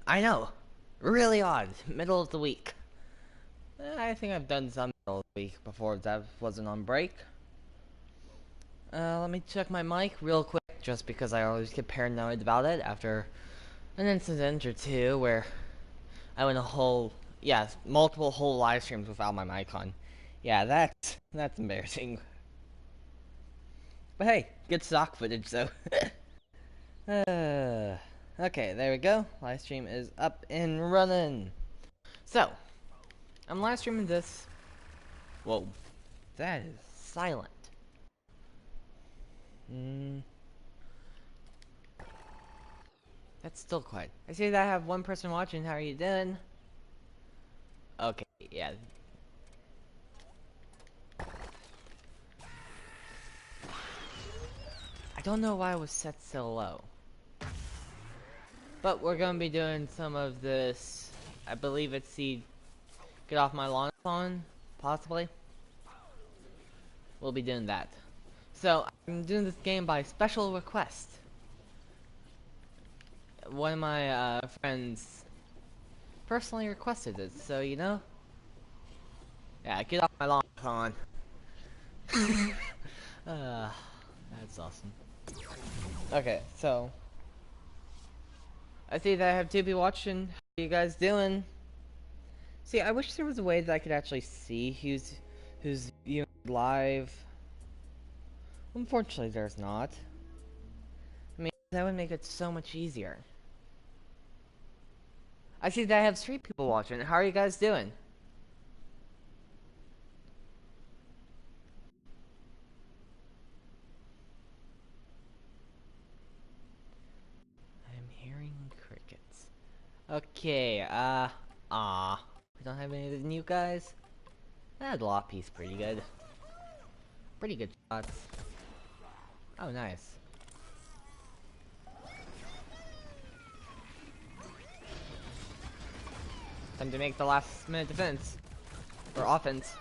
I know. Really odd. Middle of the week. I think I've done some middle of the week before that wasn't on break. Let me check my mic real quick, just because I always get paranoid about it after an incident or two where I went multiple whole live streams without my mic on. Yeah, that's embarrassing. But hey, good stock footage, so. Okay, there we go. Live stream is up and running. So, I'm live streaming this. Whoa, that is silent. That's still quiet. I see that I have one person watching. How are you doing? Okay, yeah. I don't know why it was set so low. But we're gonna be doing some of this. I believe it's the Get Off My Lawn, possibly. We'll be doing that. So, I'm doing this game by special request. One of my friends personally requested it, so you know. Yeah, get off my lawn. That's awesome. Okay, so I see that I have two people watching. How are you guys doing? See, I wish there was a way that I could actually see who's viewing live. Unfortunately, there's not. I mean, that would make it so much easier. I see that I have three people watching. How are you guys doing? I'm hearing crickets. Okay, we don't have any of the new guys? That Loppy's pretty good. Pretty good shots. Oh, nice. Time to make the last minute defense. Or offense.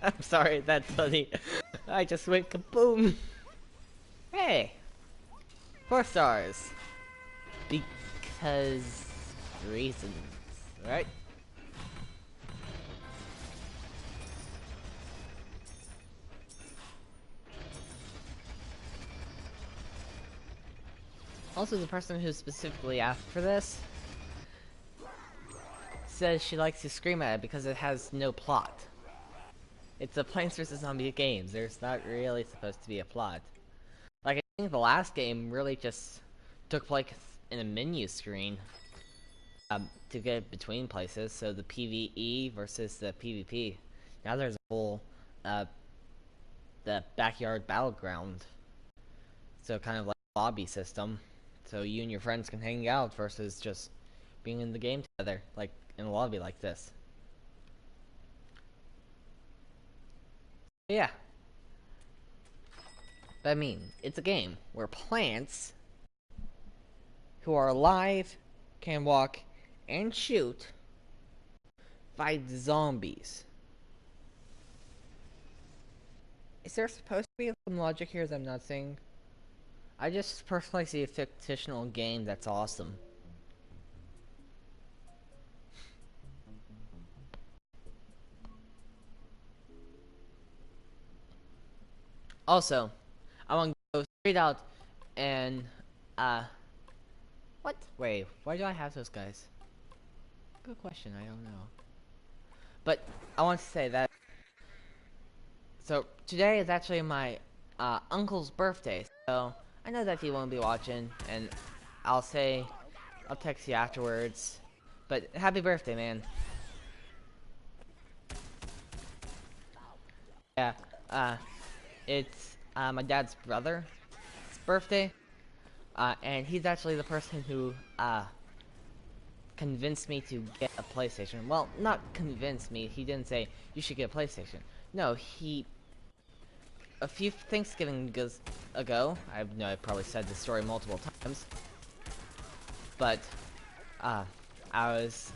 I'm sorry, that's funny. I just went kaboom. Hey! 4 stars. Because reasons, right? Also, the person who specifically asked for this says she likes to scream at it because it has no plot. It's a Plants vs. Zombie games. There's not really supposed to be a plot. Like, I think the last game really just took place in a menu screen to get between places. So the PvE versus the PvP. Now there's a whole the backyard battleground. So kind of like a lobby system. So you and your friends can hang out versus just being in the game together, like in a lobby like this. Yeah. But I mean, it's a game where plants who are alive, can walk, and shoot fight zombies. Is there supposed to be some logic here that I'm not seeing? I just personally see a fictional game that's awesome. Also, I want to go straight out and, what? Wait, why do I have those guys? Good question, I don't know. But, I want to say that, so, today is actually my, uncle's birthday, so, I know that he won't be watching, and I'll text you afterwards. But, happy birthday, man. Yeah, it's, my dad's brother's birthday. And he's actually the person who, convinced me to get a PlayStation. Well, not convinced me, he didn't say, you should get a PlayStation. No, a few Thanksgiving ago, I know I probably said this story multiple times, but, I was,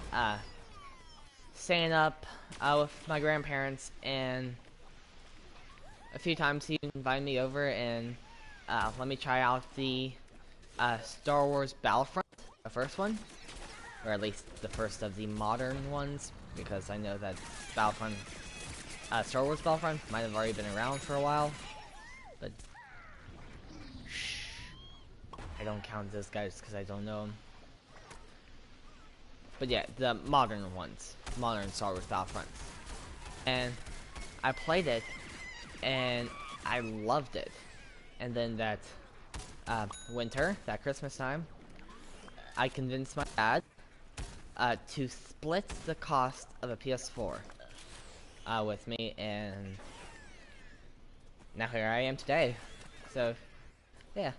staying up, with my grandparents, and a few times he invited me over and let me try out the Star Wars Battlefront, the first one, or at least the first of the modern ones, because I know that Battlefront, Star Wars Battlefront might have already been around for a while, but shh, I don't count those guys because I don't know them. But yeah, the modern ones, modern Star Wars Battlefront, and I played it, and I loved it. And then that winter, that Christmas time, I convinced my dad to split the cost of a PS4 with me, and now here I am today. So, yeah.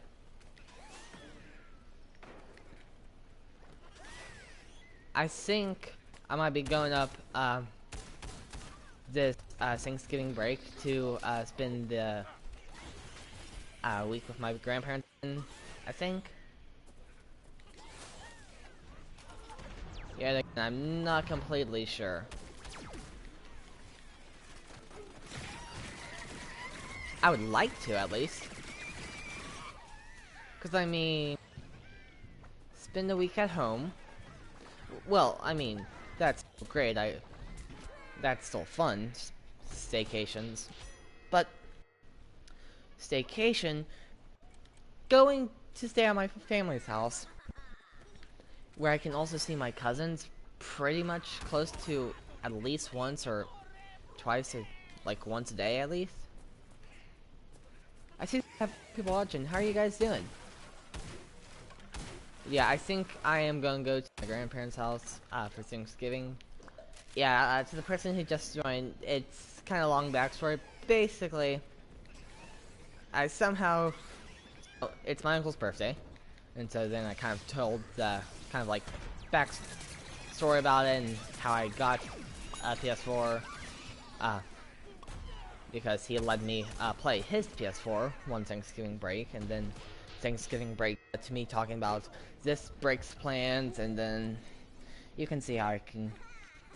I think I might be going up this Thanksgiving break to spend the week with my grandparents, I think. Yeah, I'm not completely sure. I would like to, at least. Because, I mean, spend a week at home. Well, I mean, that's great. That's still fun, staycations. But staycation, going to stay at my family's house, where I can also see my cousins pretty much close to at least once or twice, or like once a day at least. I see people watching. How are you guys doing? Yeah, I think I am gonna go to my grandparents' house for Thanksgiving. Yeah, to the person who just joined, it's kind of long backstory. Basically, I somehow, it's my uncle's birthday, and so then I kind of told the kind of like backstory about it and how I got a PS4, because he let me play his PS4 one Thanksgiving break, and then Thanksgiving break to me talking about this break's plans, and then you can see how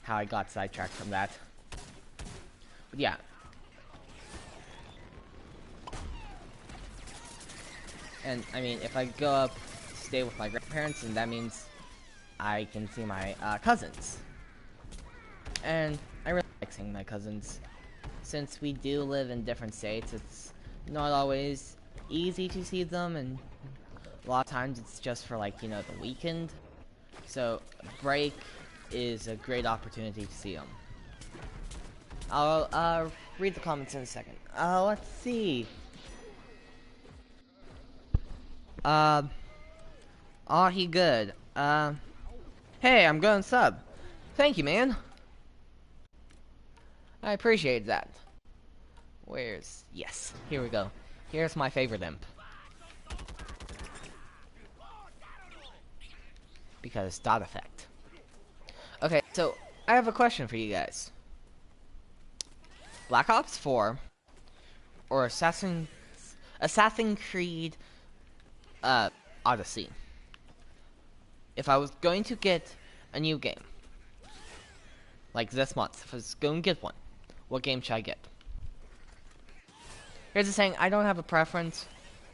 I got sidetracked from that. But yeah. And I mean, if I go up to stay with my grandparents, and that means I can see my cousins. And I really like seeing my cousins. Since we do live in different states, it's not always easy to see them, and a lot of times it's just for, like, you know, the weekend. So break is a great opportunity to see them. I'll read the comments in a second. Let's see. He good. Hey, I'm going sub. Thank you, man. I appreciate that. Yes, here we go. Here's my favorite imp. Because dot effect. Okay, so I have a question for you guys. Black Ops 4 or Assassin's Creed Odyssey. If I was going to get a new game, like this month, if I was going to get one, what game should I get? Here's the thing, I don't have a preference.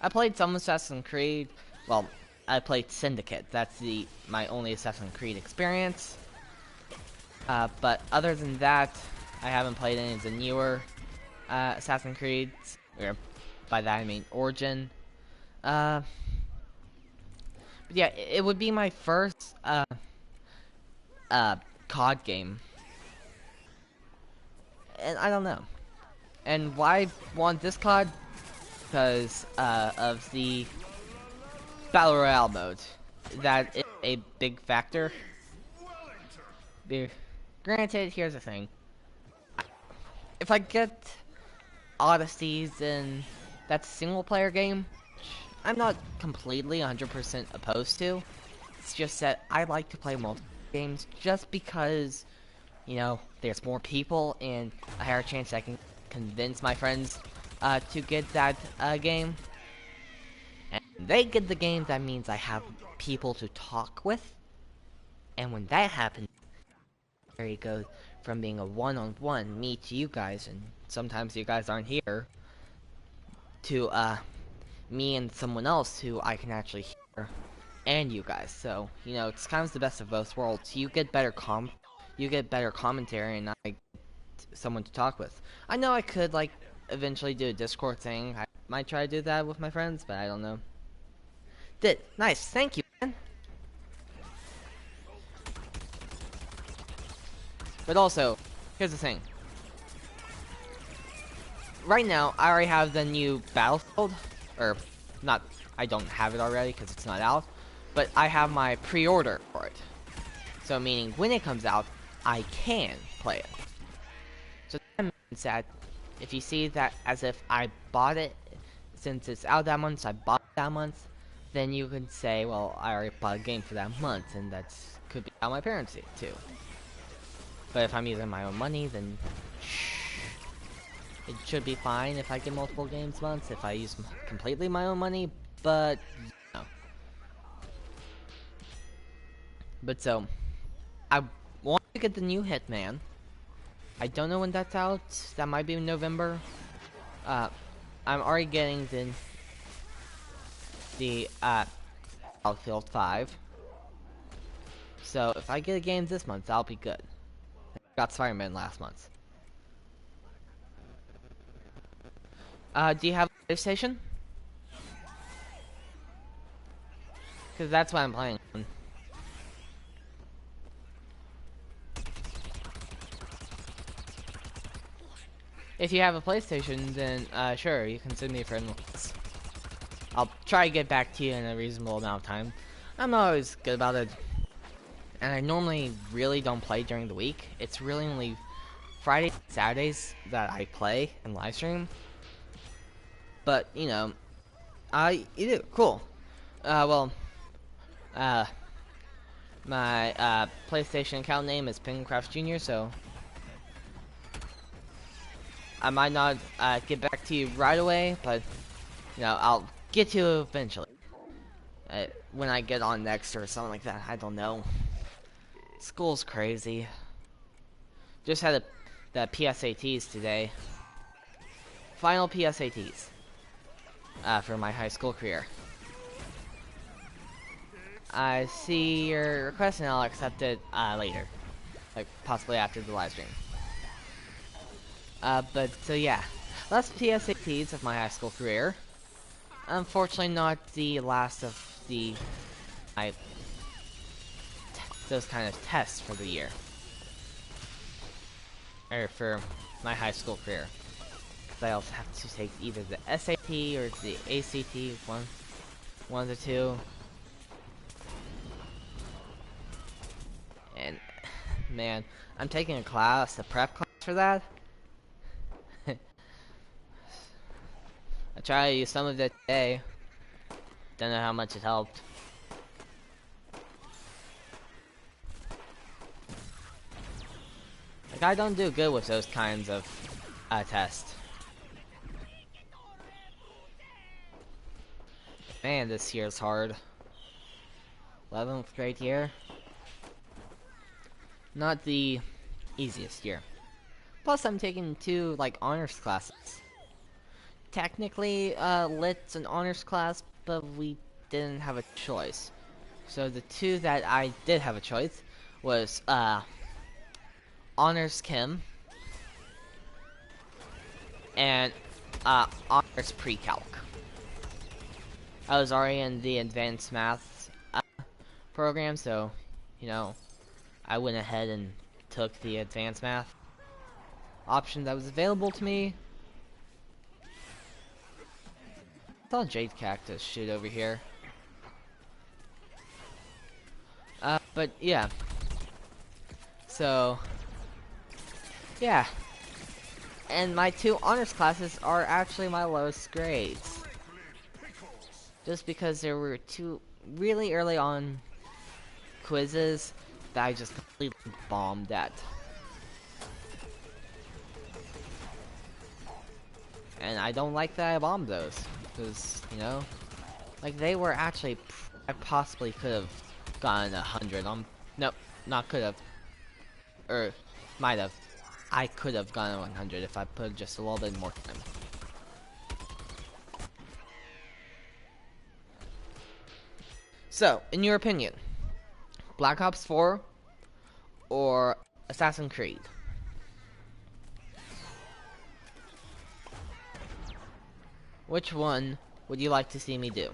I played some Assassin's Creed. Well, I played Syndicate. That's my only Assassin's Creed experience. But other than that, I haven't played any of the newer Assassin's Creeds. Or by that I mean Origin. But yeah, it would be my first COD game. And I don't know. And why I want this COD? Because of the Battle Royale mode. That is a big factor. Granted, here's the thing. If I get Odysseys, then that's a single player game. I'm not completely 100% opposed to. It's just that I like to play multiple games just because, you know, there's more people and a higher chance I can convince my friends to get that game. And when they get the game, that means I have people to talk with. And when that happens, there you go, from being a one-on-one, me to you guys, and sometimes you guys aren't here, to me and someone else who I can actually hear, and you guys. So you know, it's kind of the best of both worlds. You get better commentary, and I get someone to talk with. I know I could like eventually do a Discord thing. I might try to do that with my friends, but I don't know. Did nice, thank you, man. But also, here's the thing. Right now, I already have the new Battlefield, or not. I don't have it already because it's not out, but I have my pre-order for it. So meaning when it comes out, I can play it. So that means that if you see that as if I bought it, since it's out that month, so I bought it that month, then you can say, well, I already bought a game for that month, and that could be how my parents see it too. But if I'm using my own money, then it should be fine if I get multiple games months, if I use completely my own money, but no. But so, I want to get the new Hitman. I don't know when that's out. That might be in November. I'm already getting the Battlefield 5. So if I get a game this month, I'll be good. I got Spider-Man last month. Do you have a PlayStation? Because that's what I'm playing on. If you have a PlayStation, then sure, you can send me a friend request. I'll try to get back to you in a reasonable amount of time. I'm not always good about it. And I normally really don't play during the week. It's really only Fridays and Saturdays that I play and live stream. But, you know, you do. Cool. My PlayStation account name is PenguinCraftJr, so I might not get back to you right away, but, you know, I'll get to you eventually. When I get on next or something like that, I don't know. School's crazy. Just had the PSATs today. Final PSATs. For my high school career. I see your request and I'll accept it later. Like, possibly after the live stream. But, so yeah. Last PSATs of my high school career. Unfortunately not the last of those kind of tests for the year. Or for my high school career. I also have to take either the SAT or the ACT, one of the two. And man, I'm taking a class, a prep class for that. I tried to use some of it today. Don't know how much it helped. Like, I don't do good with those kinds of tests. Man, this year's hard. 11th grade year. Not the easiest year. Plus, I'm taking 2, like, honors classes. Technically, Lit's an honors class, but we didn't have a choice. So the 2 that I did have a choice was, honors chem and honors pre-calc. I was already in the advanced math program, so you know, I went ahead and took the advanced math option that was available to me. I saw Jade Cactus shit over here. But yeah. So yeah. And my 2 honors classes are actually my lowest grades. Just because there were 2 really early on quizzes that I just completely bombed at. And I don't like that I bombed those. Because, you know, like they were actually, I possibly could have gotten 100 on, nope, not could have. Or, might have. I could have gotten 100 if I put just a little bit more time. So, in your opinion, Black Ops 4 or Assassin's Creed? Which one would you like to see me do?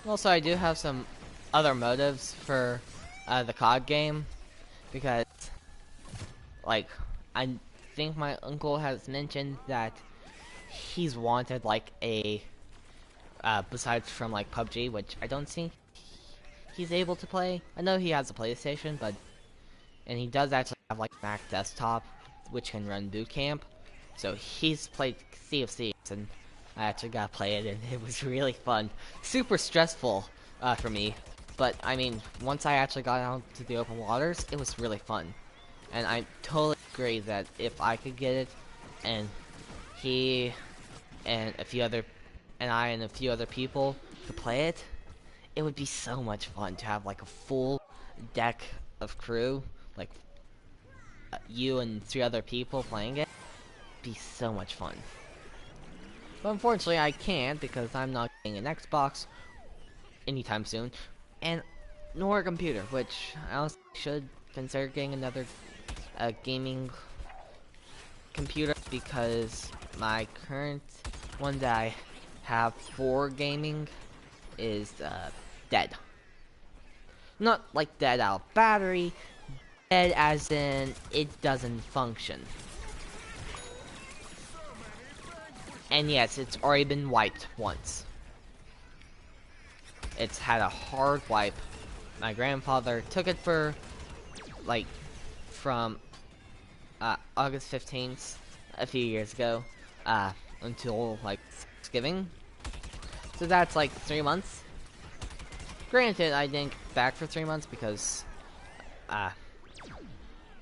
Also, I do have some other motives for the COD game, because, like, I think my uncle has mentioned that he's wanted, like, a, besides from, like, PUBG, which I don't think he's able to play. I know he has a PlayStation, but, and he does actually have, like, Mac desktop, which can run boot camp, so he's played Sea of Thieves, and I actually got to play it, and it was really fun. Super stressful for me, but I mean, once I actually got out to the open waters, it was really fun. And I totally agree that if I could get it, and he and a few other, and I and a few other people could play it, it would be so much fun to have like a full deck of crew, like you and 3 other people playing it. It'd be so much fun. But unfortunately, I can't because I'm not getting an Xbox anytime soon, and nor a computer, which I also should consider getting another gaming computer, because my current one that I have for gaming is dead. Not like dead out of battery, dead as in it doesn't function. And yes, it's already been wiped once. It's had a hard wipe. My grandfather took it for, like, from August 15th, a few years ago, until, like, Thanksgiving. So that's, like, 3 months. Granted, I didn't get back for 3 months because,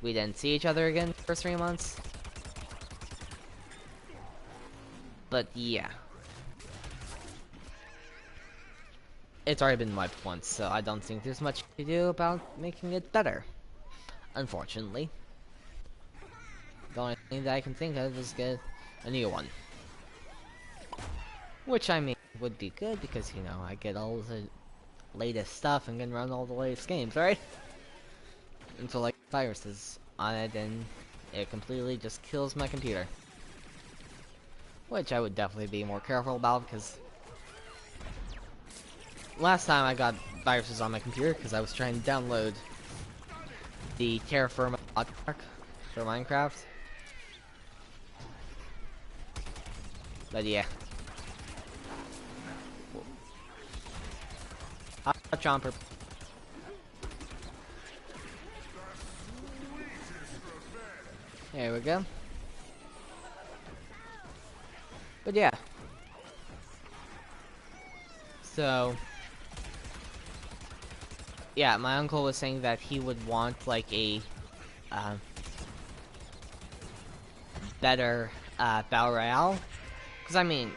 we didn't see each other again for 3 months. But, yeah. It's already been wiped once, so I don't think there's much to do about making it better. Unfortunately. The only thing that I can think of is get a new one. Which, I mean, would be good because, you know, I get all the latest stuff and can run all the latest games, right? Until, like, viruses on it and it completely just kills my computer. Which I would definitely be more careful about, because last time I got viruses on my computer because I was trying to download the Terraform mod pack for Minecraft. But yeah. Hot Chomper. There we go. But yeah. So, yeah, my uncle was saying that he would want like a better Battle Royale. Because I mean,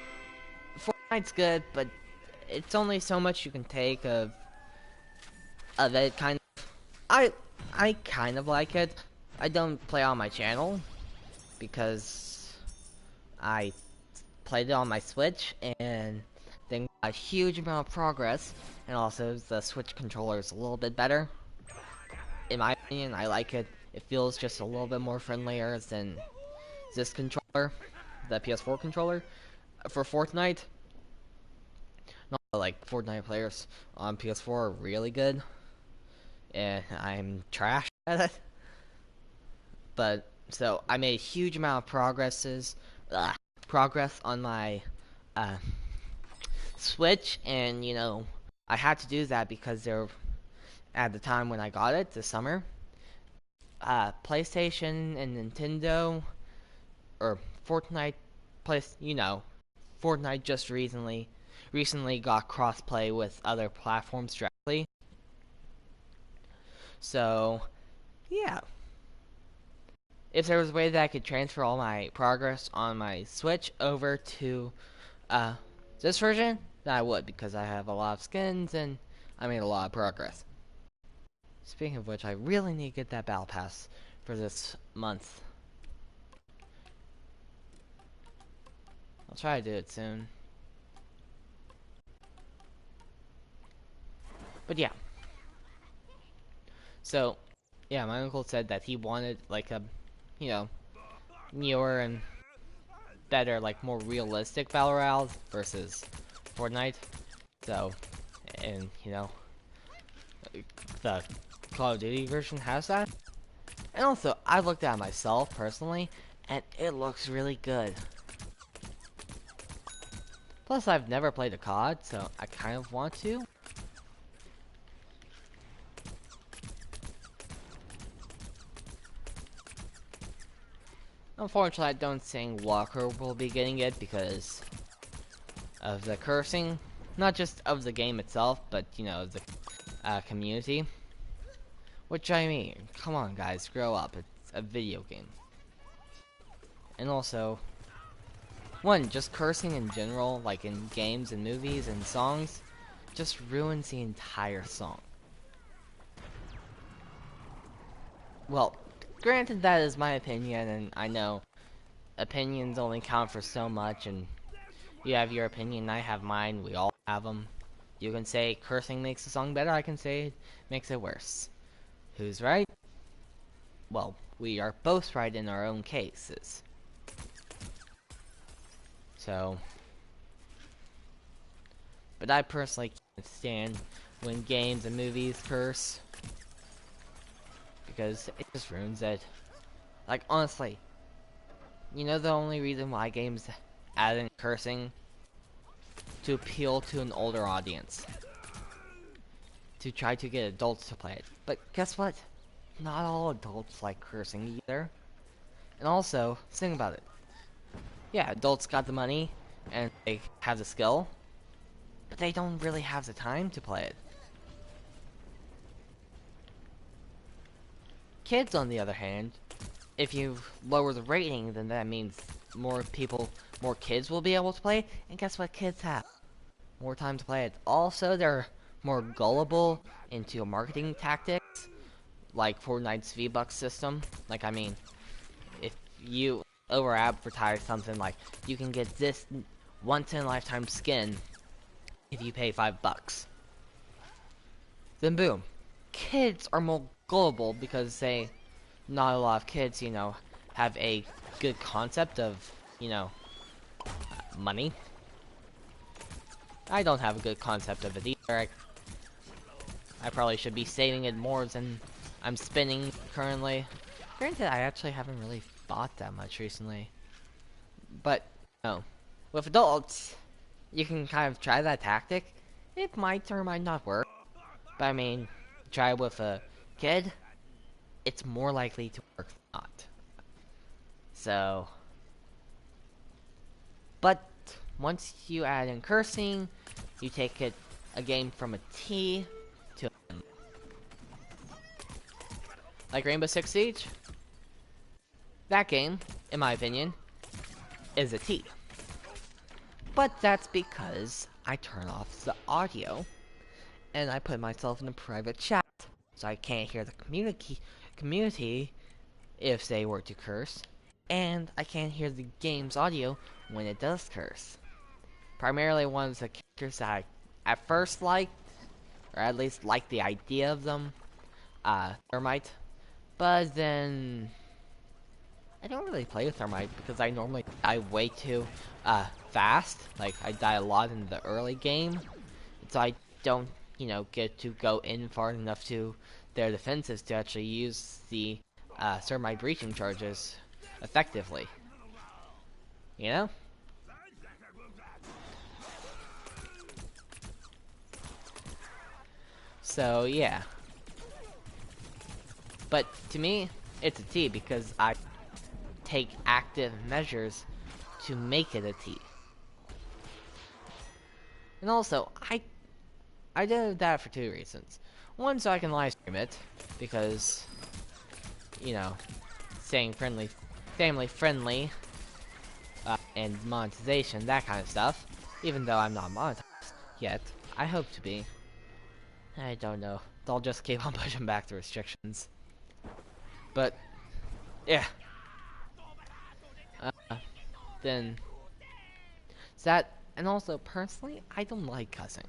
Fortnite's good, but it's only so much you can take of it. Kind of, I kind of like it. I don't play on my channel because I played it on my Switch and then got a huge amount of progress, and also the Switch controller is a little bit better. In my opinion, I like it. It feels just a little bit more friendlier than this controller, the PS4 controller. For Fortnite, not like Fortnite players on PS4 are really good, and I'm trash at it. But so I made a huge amount of progress on my Switch, and you know, I had to do that because there, at the time when I got it this summer, PlayStation and Nintendo, or Fortnite, you know, Fortnite just recently got crossplay with other platforms directly. So, yeah. If there was a way that I could transfer all my progress on my Switch over to this version, than I would because I have a lot of skins and I made a lot of progress. Speaking of which, I really need to get that battle pass for this month. I'll try to do it soon. But yeah. So, yeah, my uncle said that he wanted like a, you know, newer and better, like more realistic battle royale versus Fortnite. So, and you know, the Call of Duty version has that. And also, I looked at it myself personally, and it looks really good. Plus, I've never played a COD, so I kind of want to. Unfortunately, I don't think Walker will be getting it because of the cursing. Not just of the game itself, but, you know, the community. Which, I mean, come on guys, grow up. It's a video game. And also, one, just cursing in general, like in games and movies and songs, just ruins the entire song. Well, granted that is my opinion, and I know opinions only count for so much, and you have your opinion, I have mine, we all have them. You can say cursing makes the song better, I can say it makes it worse. Who's right? Well, we are both right in our own cases. So, but I personally can't stand when games and movies curse, because it just ruins it. Like, honestly, you know the only reason why games add in cursing? To appeal to an older audience. To try to get adults to play it. But guess what? Not all adults like cursing either. And also, think about it. Yeah, adults got the money, and they have the skill, but they don't really have the time to play it. Kids, on the other hand, if you lower the rating, then that means more kids will be able to play it, and guess what kids have? More time to play it. Also, they're more gullible into marketing tactics, like Fortnite's V-Bucks system. Like, I mean, if you over-advertise something like, you can get this once-in-a-lifetime skin if you pay $5. Then boom. Kids are more gullible because not a lot of kids, you know, have a good concept of, you know, money. I don't have a good concept of it either. I probably should be saving it more than I'm spending currently. Granted, I actually haven't really bought that much recently. But, no. With adults, you can kind of try that tactic. It might or might not work. But I mean, try it with a kid, it's more likely to work than not. So, but once you add in cursing, you take it a game from a T to a M. Like Rainbow Six Siege, that game, in my opinion, is a T. But that's because I turn off the audio and I put myself in a private chat, so I can't hear the community if they were to curse, and I can't hear the game's audio when it does curse. Primarily one of the characters that I at first liked, or at least liked the idea of them, Thermite, but then I don't really play with Thermite because I normally die way too fast. Like, I die a lot in the early game, so I don't, you know, get to go in far enough to their defenses to actually use the Thermite breaching charges effectively. You know? So, yeah. But to me, it's a T because I take active measures to make it a T. And also, I did that for two reasons. One, so I can live stream it, because, you know, staying family friendly, and monetization, that kind of stuff, even though I'm not monetized. Yet. I hope to be. I don't know. They'll just keep on pushing back the restrictions. But, yeah. Then, that, and also, personally, I don't like cussing.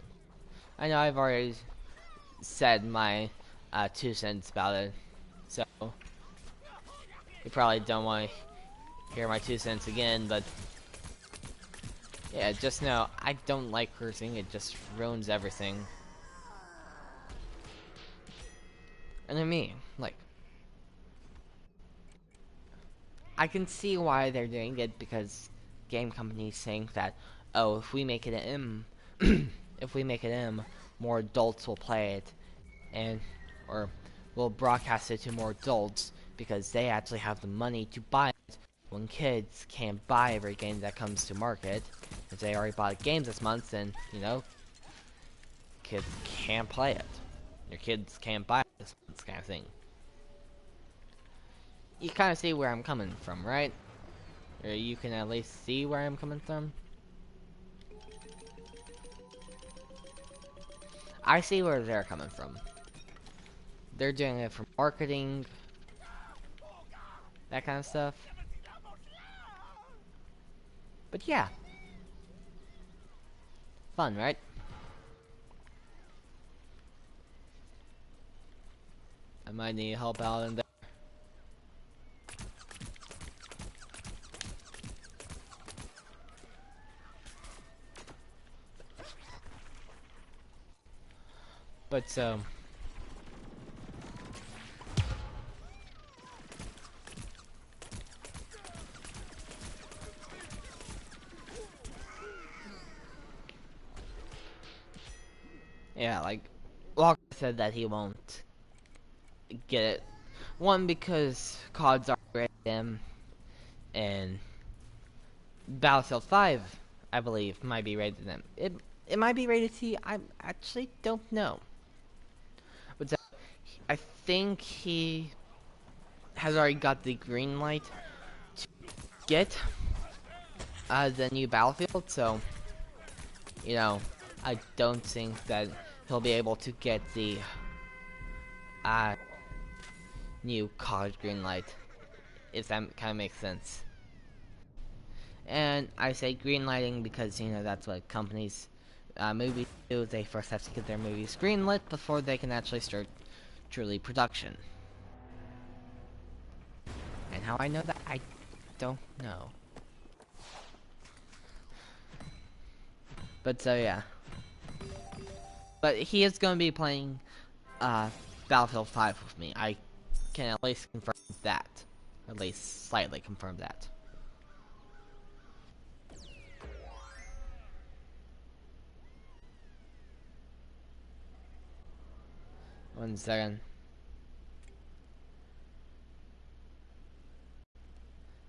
I know I've already said my 2 cents about it, so you probably don't want to hear my 2 cents again, but yeah, just know I don't like cursing. It just ruins everything. And I mean, like, I can see why they're doing it, because game companies think that, oh, if we make it an M, if we make it M, more adults will play it, and or will broadcast it to more adults because they actually have the money to buy it when kids can't buy every game that comes to market. If they already bought games this month, then, you know, kids can't play it. Your kids can't buy it this month, kind of thing. You kind of see where I'm coming from, right? Or you can at least see where I'm coming from. I see where they're coming from. They're doing it for marketing, that kind of stuff. But yeah. Fun, right? I might need help out in there. But yeah, like Walker said that he won't get it. One, because COD's already rated him, and Battlefield 5, I believe, might be rated him. It might be rated T. I actually don't know. But I think he has already got the green light to get the new Battlefield, so you know, I don't think that he'll be able to get the new COD green light, if that kind of makes sense. And I say green lighting because, you know, that's what companies, movies do. They first have to get their movies greenlit before they can actually start truly production. And how I know that, I don't know. But so yeah. But he is going to be playing Battlefield 5 with me. I can at least confirm that. At least slightly confirm that. One second.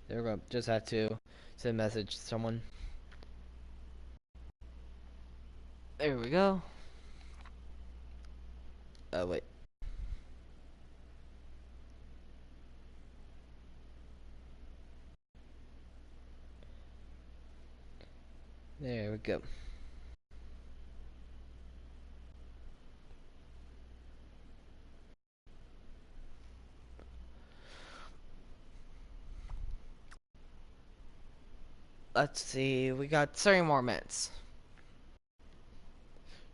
There we go. Just had to send a message to someone. There we go. Oh, wait. There we go. Let's see. We got 30 more minutes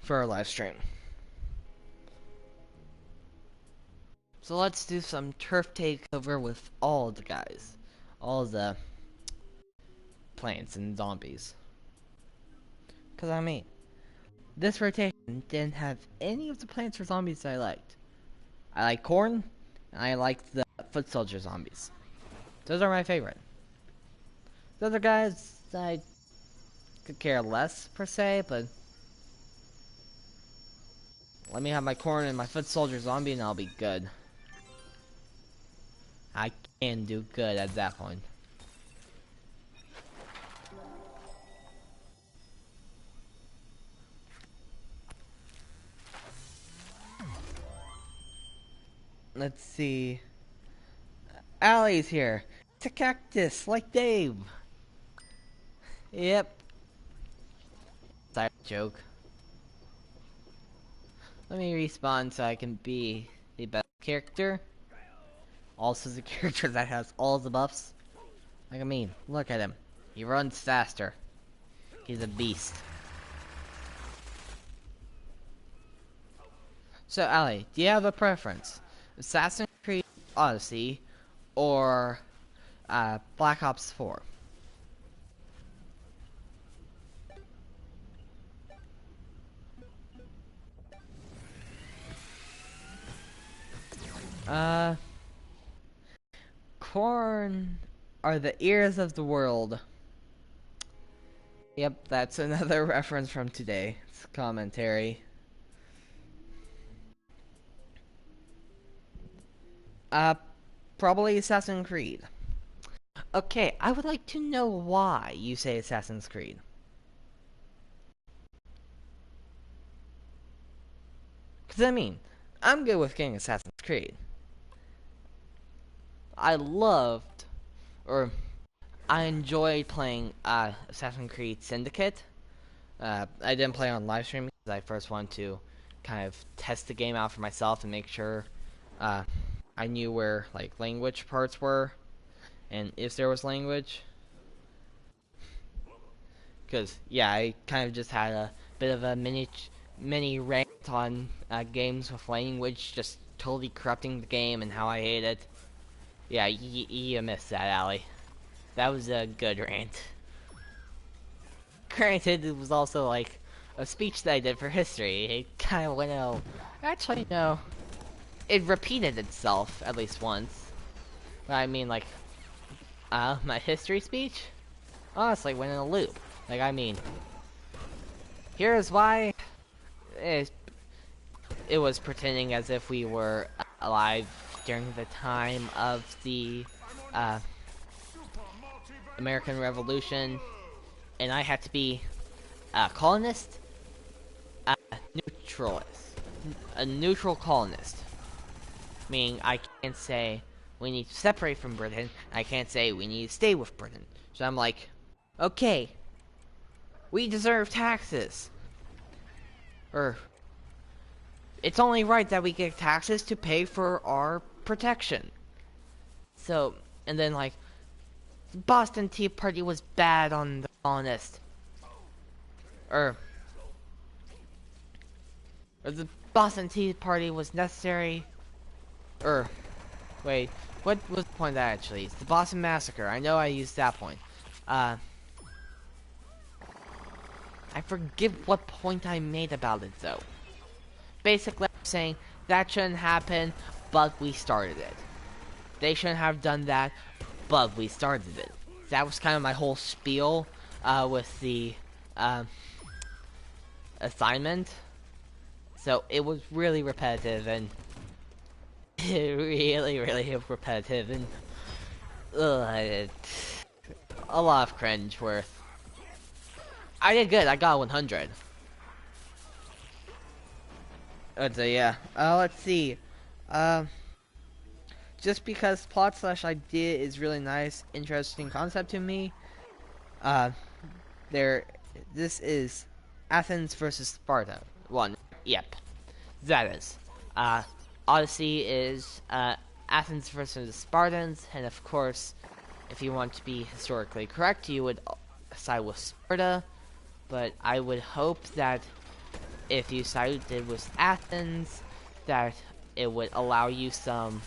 for our live stream. So let's do some turf takeover with all the guys. All the plants and zombies. Because, I mean, this rotation didn't have any of the plants or zombies that I liked. I like corn, and I like the foot soldier zombies. Those are my favorite. The other guys, I could care less, per se, but let me have my corn and my foot soldier zombie and I'll be good. I can do good at that point. Let's see. Allie's here. It's a cactus, like Dave. Yep. Side joke. Let me respawn so I can be the best character. Also the character that has all the buffs. Like, I mean, look at him. He runs faster. He's a beast. So, Ali, do you have a preference? Assassin's Creed Odyssey or Black Ops 4? Corn are the ears of the world. Yep, that's another reference from today's commentary. Uh, Probably Assassin's Creed. Okay, I would like to know why you say Assassin's Creed. Because, I mean, I'm good with getting Assassin's Creed. I loved, or I enjoyed playing Assassin's Creed Syndicate. I didn't play on live stream because I first wanted to kind of test the game out for myself and make sure I knew where like language parts were and if there was language. Because yeah, I kind of just had a bit of a mini rant on games with language just totally corrupting the game and how I hate it. Yeah, you missed that, Ali. That was a good rant. Granted, it was also like a speech that I did for history. It kind of went out. Actually, no. It repeated itself at least once. But I mean, like, my history speech honestly went in a loop. Like, I mean, here's why it was pretending as if we were alive during the time of the American Revolution, and I had to be a colonist, a neutral colonist. Meaning, I can't say we need to separate from Britain. I can't say we need to stay with Britain. So I'm like, okay, we deserve taxes. Or, it's only right that we get taxes to pay for our protection. So, and then like, the Boston Tea Party was bad on the colonists. Or the Boston Tea Party was necessary. Wait, what was the point of that actually? It's the Boston Massacre. I know I used that point. I forget what point I made about it though. Basically, I'm saying that shouldn't happen, but we started it. They shouldn't have done that, but we started it. That was kind of my whole spiel with the assignment. So it was really repetitive and really repetitive and a lot of cringe worth. I did good. I got 100. So yeah. Let's see. Just because plot slash idea is really nice, interesting concept to me. This is Athens versus Sparta. One. Yep. That is. Odyssey is Athens versus Spartans, and of course, if you want to be historically correct, you would side with Sparta. But I would hope that if you sided with Athens, that it would allow you some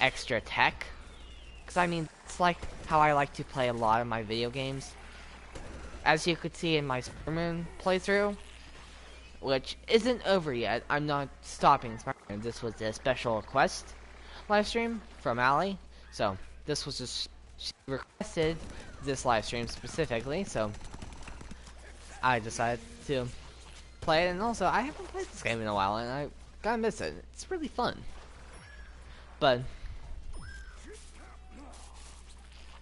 extra tech. Because I mean, it's like how I like to play a lot of my video games. As you could see in my Spider-Man playthrough, which isn't over yet. I'm not stopping Spider-Man. This was a special request live stream from Ali. So this was just, she requested this live stream specifically, so I decided to play it. And also, I haven't played this game in a while, and I gotta miss it. It's really fun. But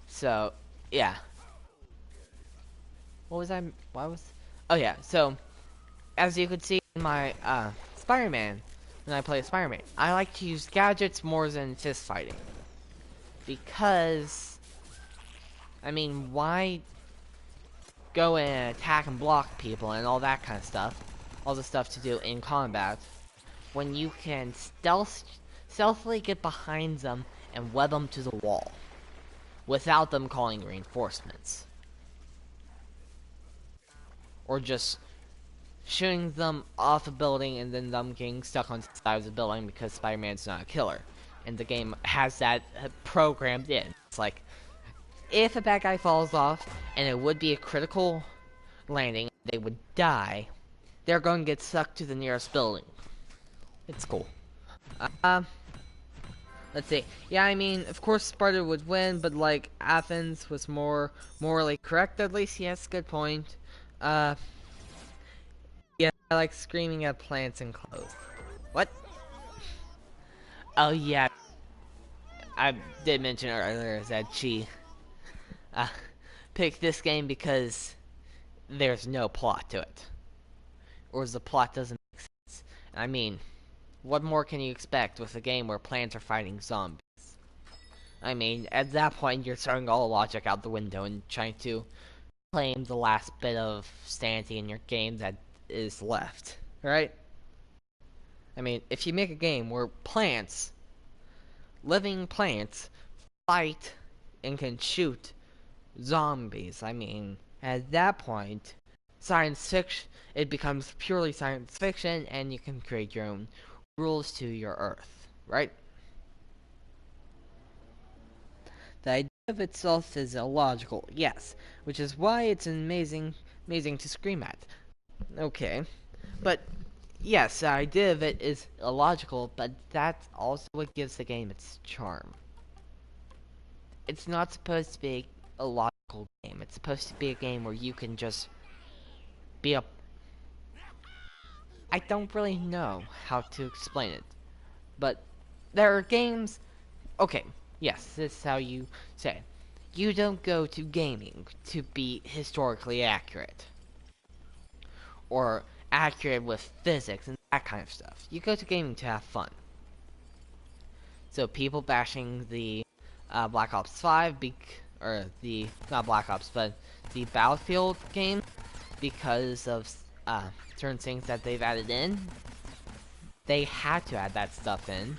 so yeah. What was I? Why was? Oh yeah. So as you could see in my Spider-Man, when I play Spider-Man, I like to use gadgets more than fist fighting. Because, I mean, why go and attack and block people and all that kind of stuff? All the stuff to do in combat. when you can stealthily get behind them and web them to the wall without them calling reinforcements. Or just shooting them off a building and then them getting stuck on the side of the building because Spider-Man's not a killer. And the game has that programmed in. It's like, if a bad guy falls off and it would be a critical landing, they would die, they're going to get sucked to the nearest building. It's cool. Let's see. Yeah, I mean, of course Sparta would win, but like Athens was more morally correct at least. Yes, good point. Yeah, I like screaming at plants and clothes. What? Oh yeah, I did mention earlier that she picked this game because there's no plot to it, or the plot doesn't make sense. I mean, what more can you expect with a game where plants are fighting zombies? I mean, at that point, you're throwing all logic out the window and trying to claim the last bit of sanity in your game that is left, right? I mean, if you make a game where plants, living plants, fight and can shoot zombies, I mean, at that point, science fiction, it becomes purely science fiction, and you can create your own rules to your Earth, right? The idea of itself is illogical, yes, which is why it's amazing to scream at. Okay, but yes, the idea of it is illogical, but that's also what gives the game its charm. It's not supposed to be a logical game. It's supposed to be a game where you can just be a... I don't really know how to explain it, but there are games... Okay, yes, this is how you say it. You don't go to gaming to be historically accurate. Or accurate with physics and that kind of stuff. You go to gaming to have fun. So people bashing the Black Ops 5, or the, not Black Ops, but the Battlefield game because of certain things that they've added in. They had to add that stuff in.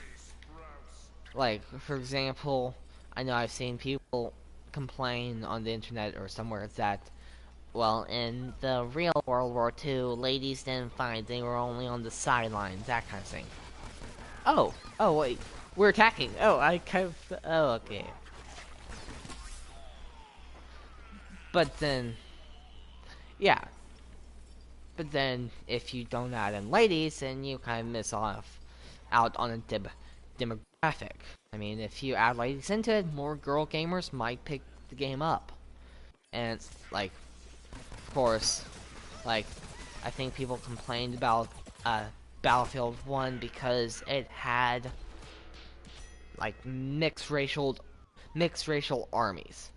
Like, for example, I know I've seen people complain on the internet or somewhere that, well, in the real World War II, ladies didn't fight, they were only on the sidelines, that kind of thing. Oh, wait, we're attacking. Oh, okay. But then, yeah. But then, if you don't add in ladies, then you kind of miss out on a demographic. I mean, if you add ladies into it, more girl gamers might pick the game up. And, like, of course, like, I think people complained about Battlefield 1 because it had, like, mixed racial armies.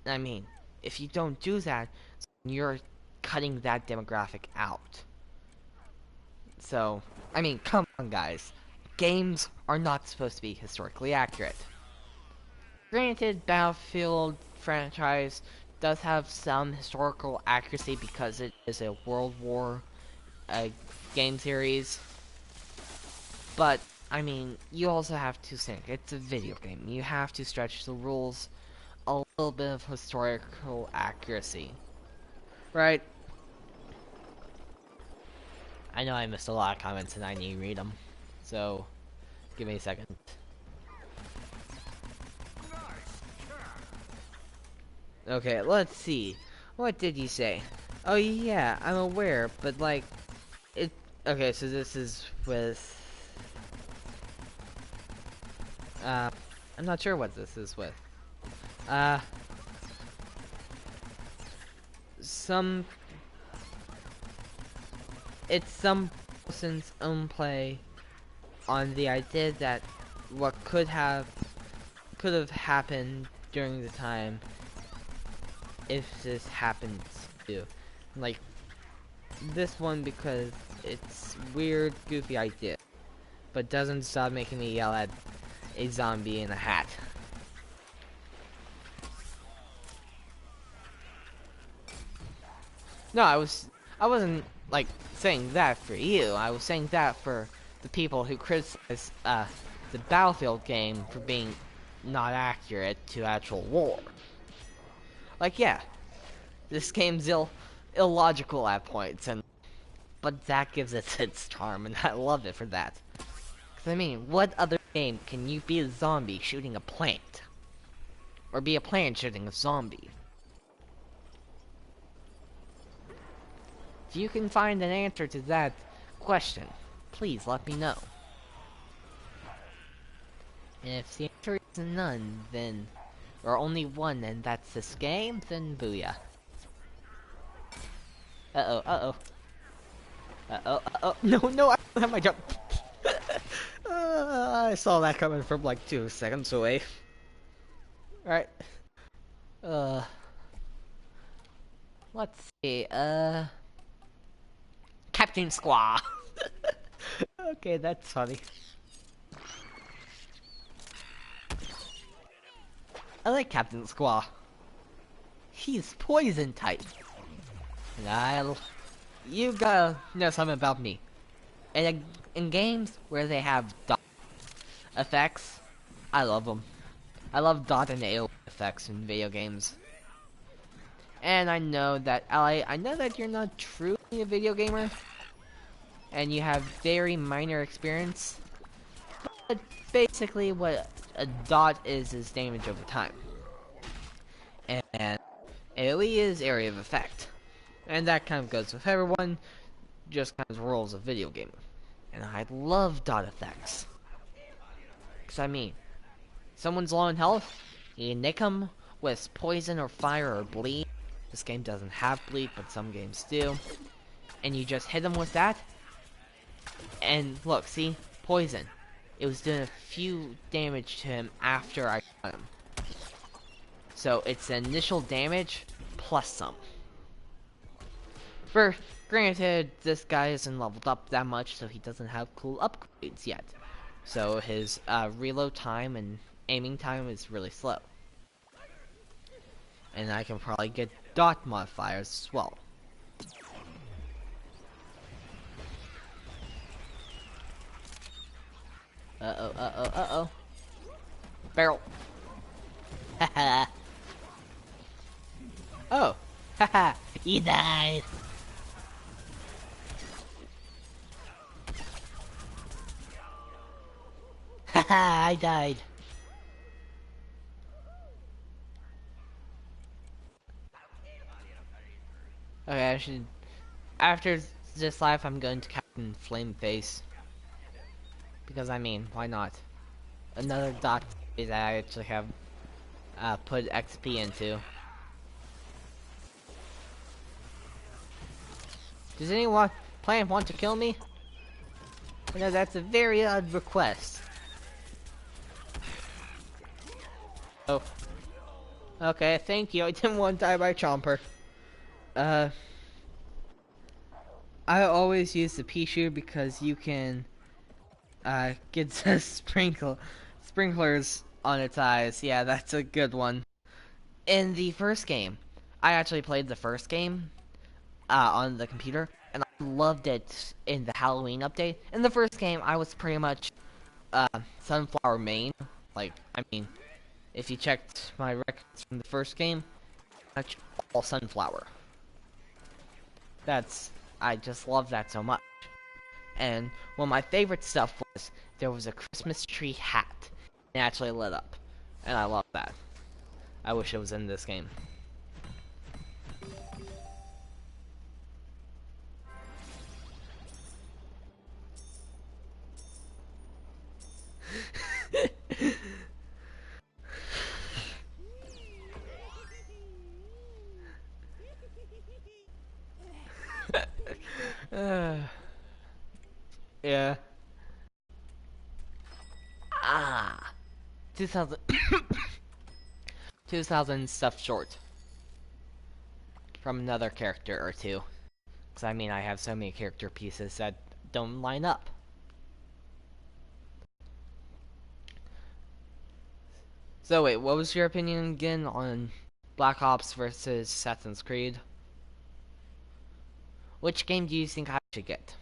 I mean, if you don't do that, you're cutting that demographic out. So, I mean, come on, guys. Games are not supposed to be historically accurate. Granted, Battlefield franchise does have some historical accuracy because it is a World War game series. But, I mean, you also have to think, it's a video game. You have to stretch the rules a little bit of historical accuracy. Right? I know I missed a lot of comments and I need to read them. So, give me a second. Okay, let's see. What did you say? Oh yeah, I'm aware, but like, it... Okay, so this is with... I'm not sure what this is with. It's some person's own play on the idea that what could have happened during the time if this happens to, like, this one because it's weird, goofy idea, but doesn't stop making me yell at a zombie in a hat. No, I wasn't like saying that for you. I was saying that for the people who criticize the Battlefield game for being not accurate to actual war. Like, yeah, this game's illogical at points, but that gives it its charm, and I love it for that. 'Cause I mean, what other game can you be a zombie shooting a plant? Or be a plant shooting a zombie? If you can find an answer to that question, please let me know. And if the answer is none, then, or only one, and that's this game, then booyah. Uh-oh, uh-oh. Uh-oh, uh-oh. No, no, I don't have my jump. I saw that coming from like 2 seconds away. Alright. Let's see, Captain Squaw. Okay, that's funny. I like Captain Squaw. He's poison type. And you gotta know something about me. In games where they have dot effects, I love them. I love dot and AoE effects in video games. And I know that I know that you're not truly a video gamer, and you have very minor experience. But basically, what a dot is damage over time, and AoE is area of effect, and that kind of goes with everyone. Just kind of rules of video gaming, and I love dot effects. Cause I mean, someone's low in health, you nick them with poison or fire or bleed. This game doesn't have bleed, but some games do. And you just hit them with that. And look, see? Poison. It was doing a few damage to him after I shot him. So it's initial damage plus some. Granted, this guy isn't leveled up that much, so he doesn't have cool upgrades yet. So his reload time and aiming time is really slow. And I can probably get dot modifiers as well. Uh-oh, uh-oh, uh-oh. Barrel. Haha. Oh. Haha. You died. Haha, I died. Okay, I should... After this life, I'm going to Captain Flameface. Because, I mean, why not? Another dot that I actually have put XP into. Does anyone want to kill me? No, that's a very odd request. Oh. Okay, thank you. I didn't want to die by Chomper. I always use the pea shooter because you can get the sprinklers on its eyes. Yeah, that's a good one. In the first game, I actually played the first game on the computer, and I loved it in the Halloween update. In the first game, I was pretty much Sunflower main. Like, I mean, if you checked my records from the first game, that's all Sunflower. I just love that so much. And one of my favorite stuff was there was a Christmas tree hat. It actually lit up. And I love that. I wish it was in this game. Yeah. 2000 2000 stuff short from another character or two. Because I mean, I have so many character pieces that don't line up. So wait, what was your opinion again on Black Ops versus Assassin's Creed? Which game do you think I should get?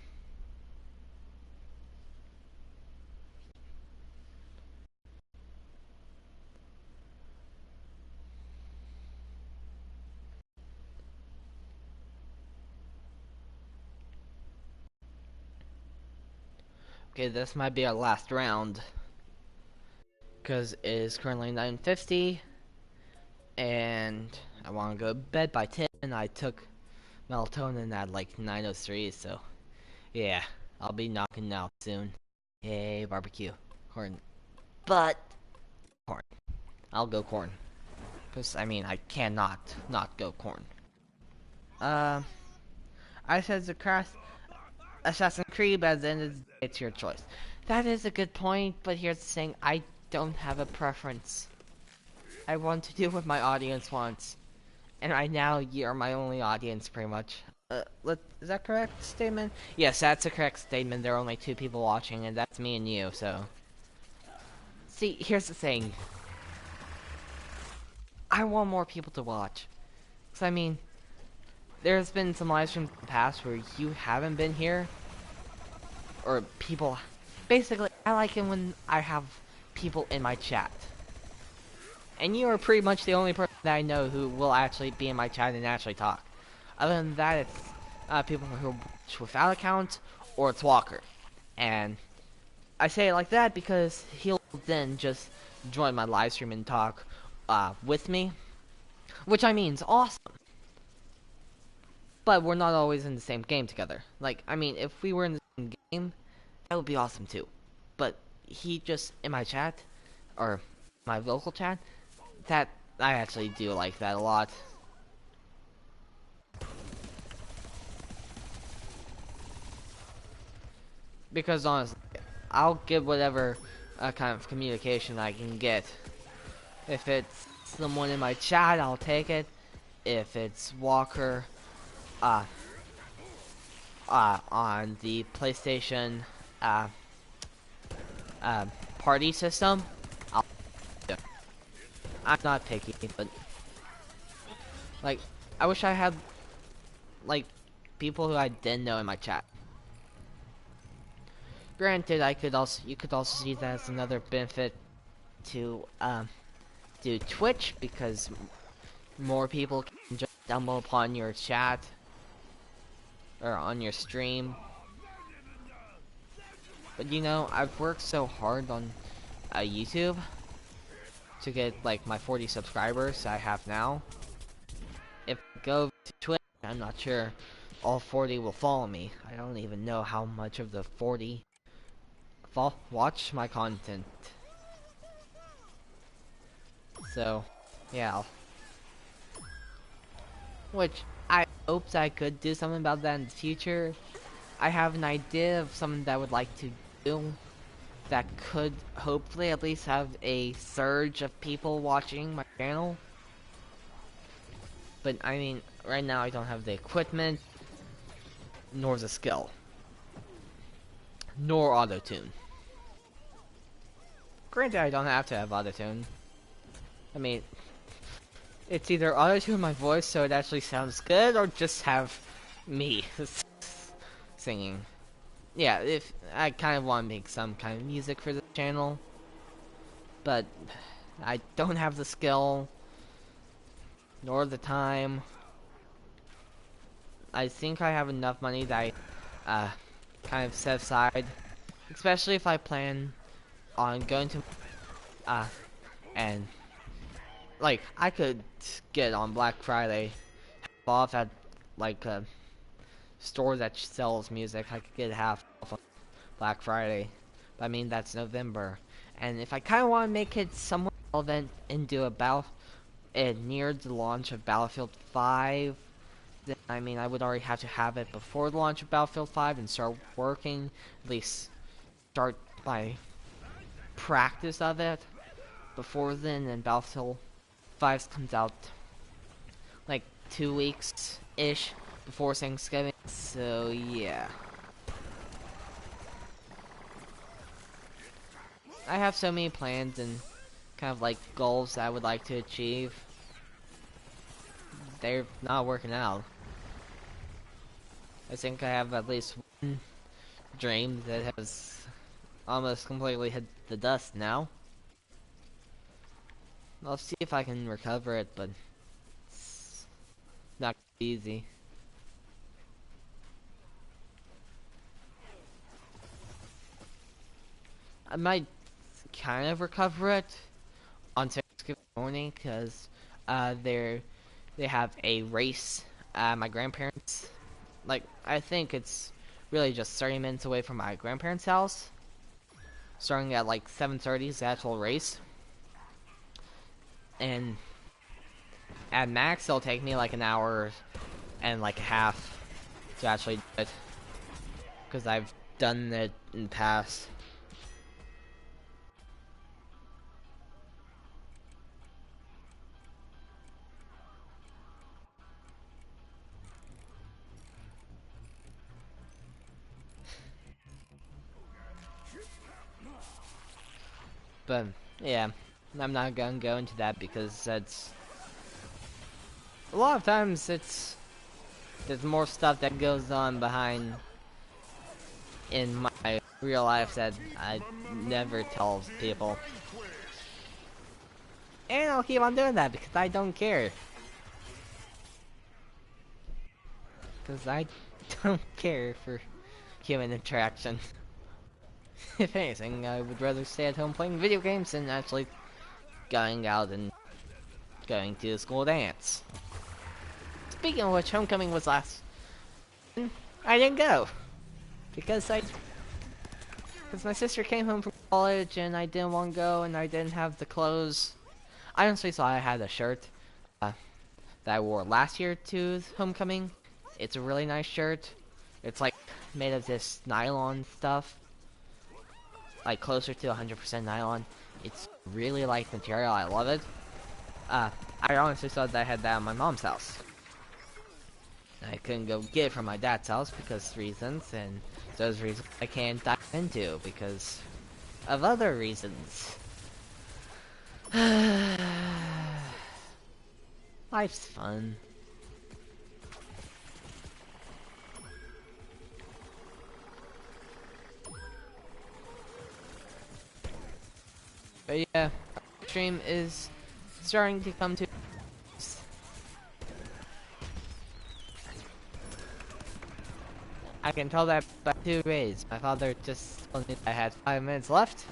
Okay, this might be our last round. Because it is currently 9:50. And I want to go to bed by 10. And I took melatonin at like 9:03. So, yeah. I'll be knocking out soon. Yay, barbecue. Corn. But, corn. I'll go corn. Because, I mean, I cannot not go corn. Um, I said the crash Assassin's Creed, but at the end of the day, it's your choice. That is a good point, but here's the thing, I don't have a preference. I want to do what my audience wants. And right now, you're my only audience, pretty much. Is that correct statement? Yes, that's a correct statement. There are only 2 people watching, and that's me and you, so... See, here's the thing. I want more people to watch. Because, I mean, there's been some live streams in the past where you haven't been here, or people... Basically, I like it when I have people in my chat. And you are pretty much the only person that I know who will actually be in my chat and actually talk. Other than that, it's people who watch without accounts, or it's Walker. And I say it like that because he'll then just join my live stream and talk with me. Which I mean is awesome. But we're not always in the same game together. Like, I mean, if we were in the same game, that would be awesome too. But he just, in my chat, or my local chat, that, I actually do like that a lot. Because honestly, I'll get whatever kind of communication I can get. If it's someone in my chat, I'll take it. If it's Walker, on the PlayStation, party system, I'll do it. I'm not picky, but like, I wish I had like people who I didn't know in my chat. Granted, you could also see that as another benefit to do Twitch, because more people can just stumble upon your chat or on your stream. But you know, I've worked so hard on YouTube to get like my 40 subscribers I have now. If I go to Twitch, I'm not sure all 40 will follow me. I don't even know how much of the 40 watch my content. So, yeah. Which I hoped I could do something about that in the future. I have an idea of something that I would like to do that could hopefully at least have a surge of people watching my channel. But I mean, right now I don't have the equipment, nor the skill, nor auto-tune. Granted, I don't have to have auto-tune. I mean, it's either auto-tune my voice so it actually sounds good, or just have me singing. Yeah, if I kind of want to make some kind of music for the channel, but I don't have the skill, nor the time. I think I have enough money that I kind of set aside, especially if I plan on going to and like I could get on Black Friday off at like a store that sells music. I could get half off on Black Friday, but I mean that's November. And if I kind of want to make it somewhat relevant and do about it near the launch of Battlefield 5, then I mean I would already have to have it before the launch of Battlefield 5 and start working, at least start my practice of it before then, and Battlefield 5 comes out like 2 weeks ish before Thanksgiving. So yeah, I have so many plans and kind of like goals that I would like to achieve. They're not working out. I think I have at least one dream that has almost completely hit the dust now. I'll see if I can recover it, but it's not easy. I might kind of recover it on Thanksgiving morning because they have a race. My grandparents, like, I think it's really just 30 minutes away from my grandparents' house. Starting at like 7:30 is the actual race, and at max it'll take me like an hour and like a half to actually do it because I've done it in the past. But yeah, I'm not gonna go into that because that's a lot of times there's more stuff that goes on behind in my real life that I never tell people. And I'll keep on doing that because I don't care. Because I don't care for human interaction. If anything, I would rather stay at home playing video games than actually going out and going to the school dance. Speaking of which, homecoming was last. I didn't go because my sister came home from college and I didn't want to go and I didn't have the clothes. I honestly thought I had a shirt that I wore last year to homecoming. It's a really nice shirt. It's like made of this nylon stuff, like closer to 100% nylon. It's really light material. I love it. I honestly thought that I had that at my mom's house. I couldn't go get it from my dad's house because reasons, and those reasons I can't dive into because of other reasons. Life's fun. But yeah, stream is starting to come to. I can tell that by two ways. My father just told me I had 5 minutes left,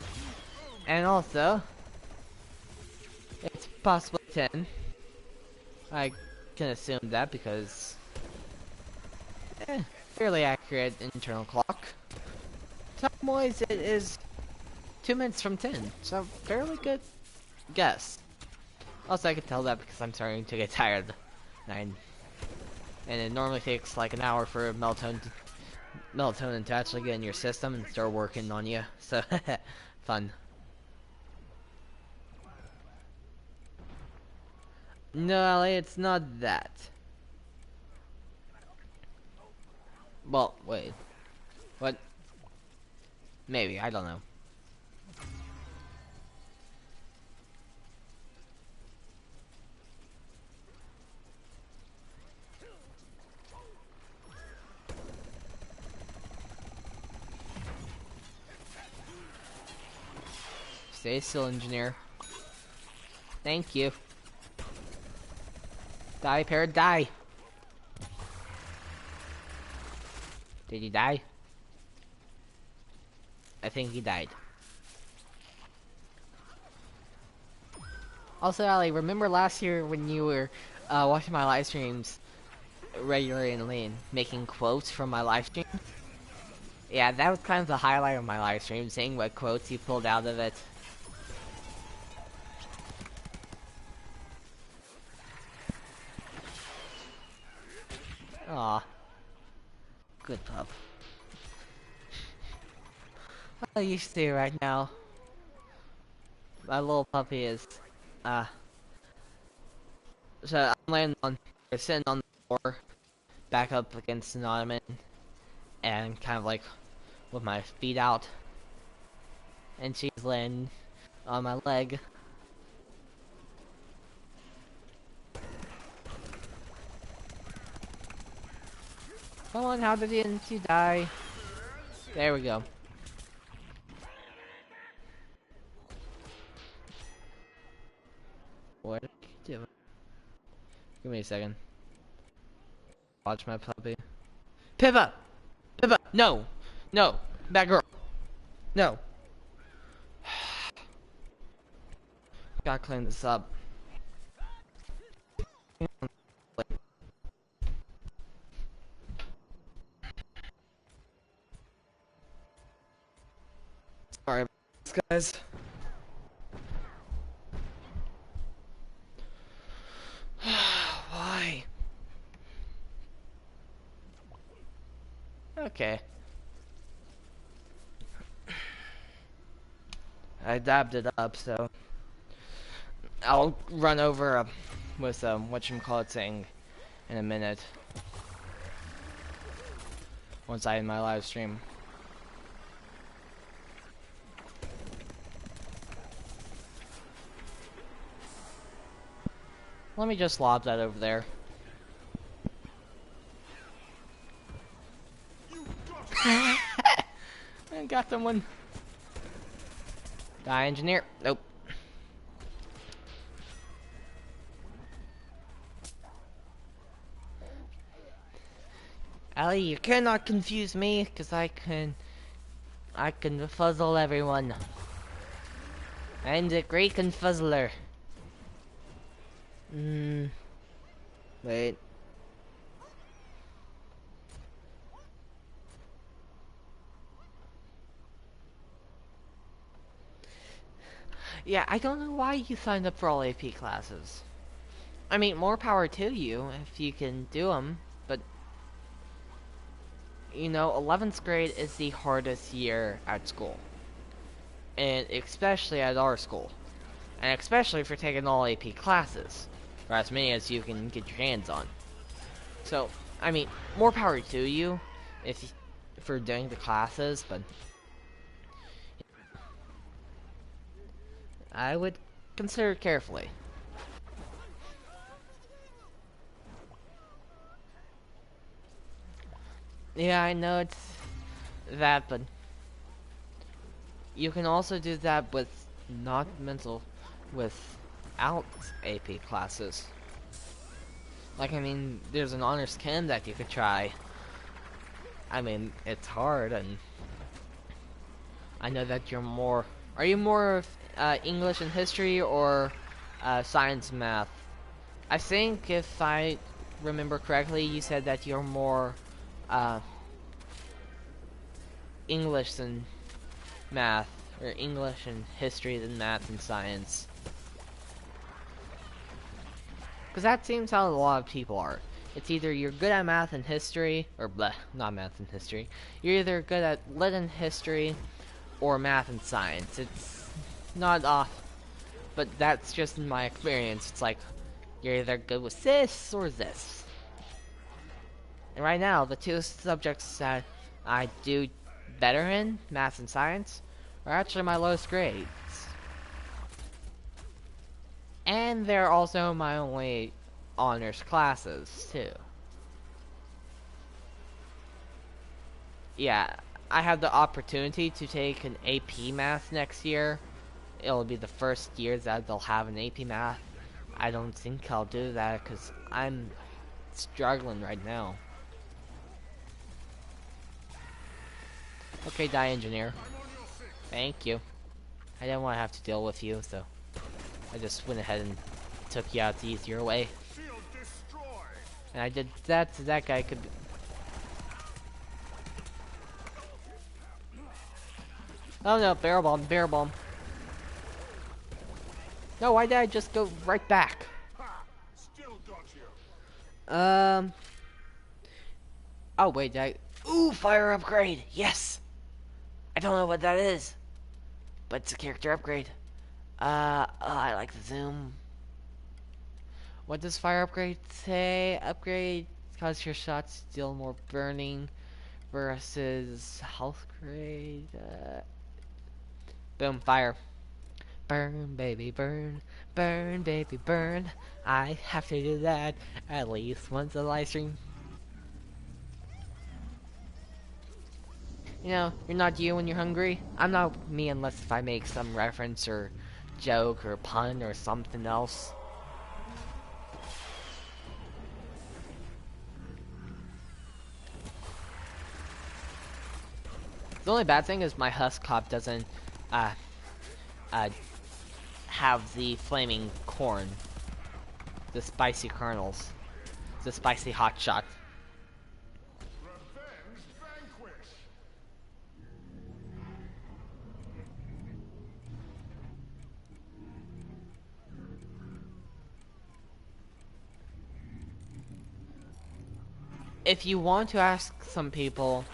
and also it's possibly 10. I can assume that because fairly accurate internal clock. Time-wise, it is 2 minutes from 10, so fairly good guess. Also, I can tell that because I'm starting to get tired, and it normally takes like an hour for melatonin to actually get in your system and start working on you. So, fun. No, Ellie, it's not that. Well, wait. What? Maybe, I don't know. Stay still, engineer. Thank you. Die, parrot, die! Did he die? I think he died. Also, Ali, remember last year when you were watching my live streams regularly and lean, making quotes from my live stream? Yeah, that was kind of the highlight of my live stream, seeing what quotes you pulled out of it. Aw. Good pup. Well, you see right now, my little puppy is, so I'm laying on, sitting on the floor, back up against an ottoman, and kind of like with my feet out, and she's laying on my leg. Come on, how didn't you die? There we go. What are you doing? Give me a second. Watch my puppy. Pippa! Pippa! No! No! Bad girl! No! Gotta clean this up. Sorry about this, guys. Why? Okay. I dabbed it up, so I'll run over with whatchamacallit saying in a minute. Once I end my live stream. Let me just lob that over there. I got someone. Die engineer. Nope. Ali, you cannot confuse me, because I can fuzzle everyone. I'm the great confuzzler. Wait. Yeah, I don't know why you signed up for all AP classes. I mean, more power to you if you can do them, but you know, 11th grade is the hardest year at school. And especially at our school. And especially if you're taking all AP classes, or as many as you can get your hands on. So, I mean, more power to you for doing the classes, but I would consider it carefully. Yeah, I know it's that, but you can also do that with without AP classes. Like, I mean, there's an honors chem that you could try. I mean, it's hard, and I know that you're more... Are you more of English and history, or science and math? I think, if I remember correctly, you said that you're more English than math, or English and history than math and science. Because that seems how a lot of people are. It's either you're good at math and history, or bleh, not math and history. You're either good at lit and history, or math and science. It's not off, but that's just in my experience. It's like, you're either good with this, or this. And right now, the two subjects that I do better in, math and science, are actually my lowest grades. And they're also my only honors classes, too. Yeah, I have the opportunity to take an AP Math next year. It'll be the first year that they'll have an AP Math. I don't think I'll do that because I'm struggling right now. Okay, Die Engineer. Thank you. I didn't want to have to deal with you, so I just went ahead and took you out the easier way. And I did that so that guy could... Oh no, barrel bomb, barrel bomb. No, why did I just go right back? Oh wait, ooh, fire upgrade, yes! I don't know what that is, but it's a character upgrade. Oh, I like the zoom. What does fire upgrade say? Upgrade cause your shots deal more burning versus health grade. Boom, fire. Burn, baby, burn. Burn, baby, burn. I have to do that at least once a live stream. You know, you're not you when you're hungry. I'm not me unless if I make some reference or joke or pun or something else. The only bad thing is my Husk Cop doesn't have the flaming corn, the spicy kernels, the spicy hot shot. If you want to ask some people,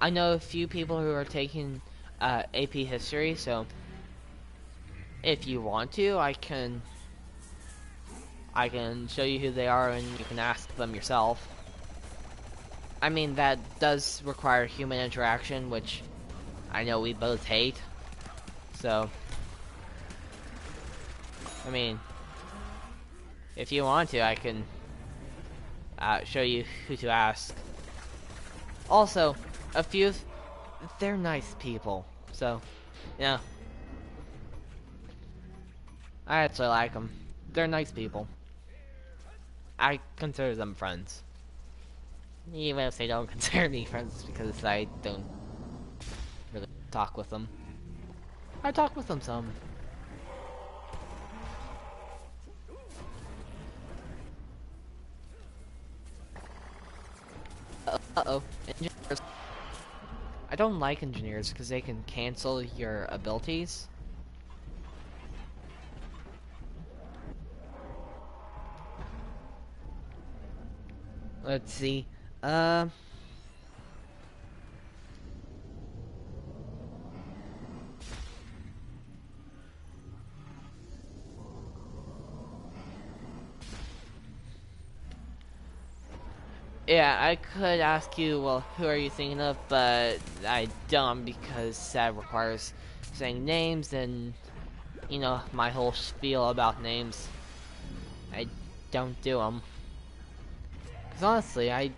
I know a few people who are taking AP History, so if you want to, I can show you who they are and you can ask them yourself. I mean, that does require human interaction, which I know we both hate. So, I mean, if you want to, I can show you who to ask. Also, a few, they're nice people, so, yeah. I actually like them. They're nice people. I consider them friends. Even if they don't consider me friends because I don't really talk with them. I talk with them some. Uh-oh. Engineers. I don't like engineers because they can cancel your abilities. Let's see. Yeah, I could ask you, well, who are you thinking of, but I don't because that requires saying names and, you know, my whole spiel about names. I don't do them. Because honestly,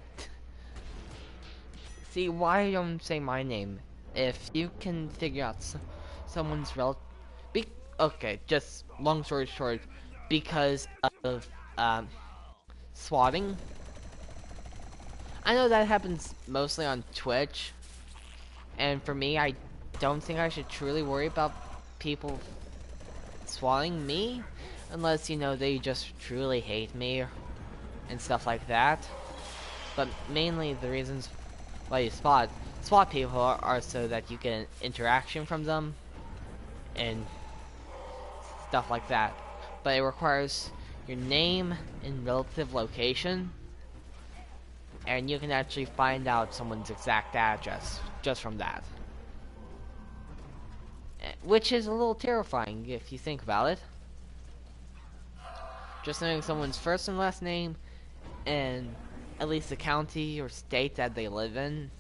see, why don't say my name? If you can figure out someone's okay, just long story short, because of, swatting. I know that happens mostly on Twitch, and for me, I don't think I should truly worry about people swatting me, unless, you know, they just truly hate me and stuff like that. But mainly the reasons why you swat people are so that you get an interaction from them and stuff like that. But it requires your name and relative location, and you can actually find out someone's exact address just from that. Which is a little terrifying if you think about it. Just knowing someone's first and last name and at least the county or state that they live in,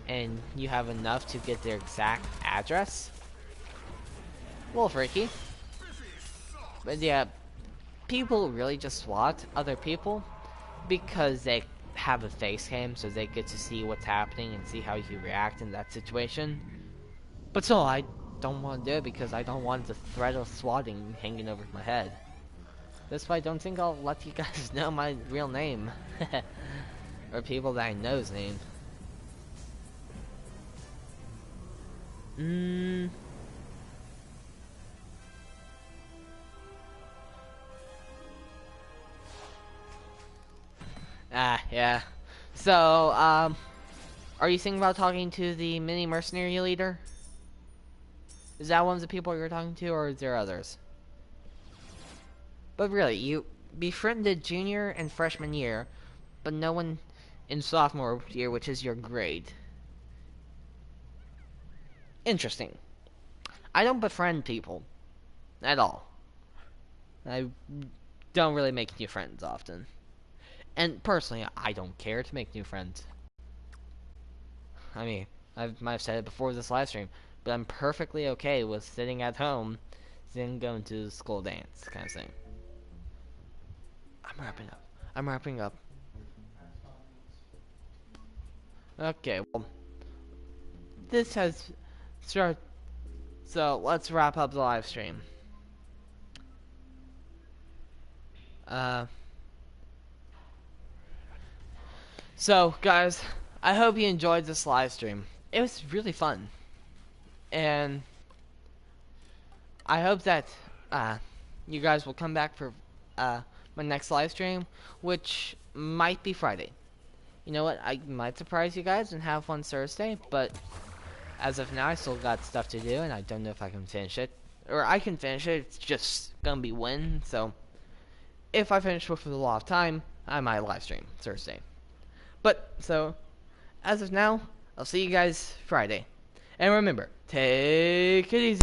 and you have enough to get their exact address. A little freaky. But yeah, people really just SWAT other people because they have a face cam, so they get to see what's happening and see how you react in that situation. But still, I don't want to do it because I don't want the threat of swatting hanging over my head. That's why I don't think I'll let you guys know my real name. Or people that I know's name. Yeah. So, are you thinking about talking to the mini mercenary leader? Is that one of the people you're talking to, or is there others? But really, you befriended junior and freshman year, but no one in sophomore year, which is your grade. Interesting. I don't befriend people. At all. I don't really make new friends often. And personally, I don't care to make new friends. I mean, I might have said it before this live stream, but I'm perfectly okay with sitting at home, then going to the school dance kind of thing. I'm wrapping up. Okay, well, this has started, so let's wrap up the live stream. So, guys, I hope you enjoyed this live stream. It was really fun. And I hope that you guys will come back for my next live stream, which might be Friday. You know what? I might surprise you guys and have one Thursday, but as of now, I still got stuff to do, and I don't know if I can finish it. Or I can finish it, it's just gonna be when, so if I finish with a lot of time, I might live stream Thursday. But, so, as of now, I'll see you guys Friday. And remember, take it easy.